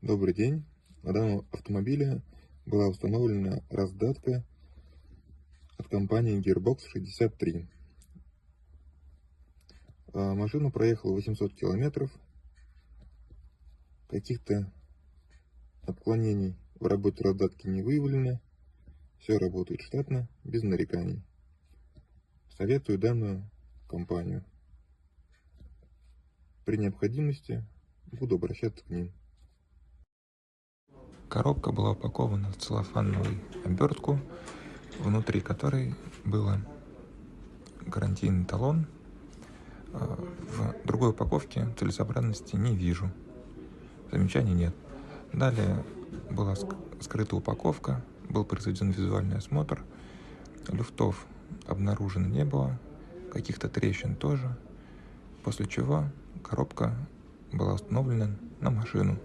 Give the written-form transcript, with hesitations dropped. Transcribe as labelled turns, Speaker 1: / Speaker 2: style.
Speaker 1: Добрый день. На данном автомобиле была установлена раздатка от компании Gearbox 63. Машина проехала 800 километров. Каких-то отклонений в работе раздатки не выявлено. Все работает штатно, без нареканий. Советую данную компанию. При необходимости буду обращаться к ним.
Speaker 2: Коробка была упакована в целлофановую обертку, внутри которой был гарантийный талон. В другой упаковке целесообразности не вижу. Замечаний нет. Далее была скрыта упаковка, был произведен визуальный осмотр. Люфтов обнаружено не было, каких-то трещин тоже. После чего коробка была установлена на машину.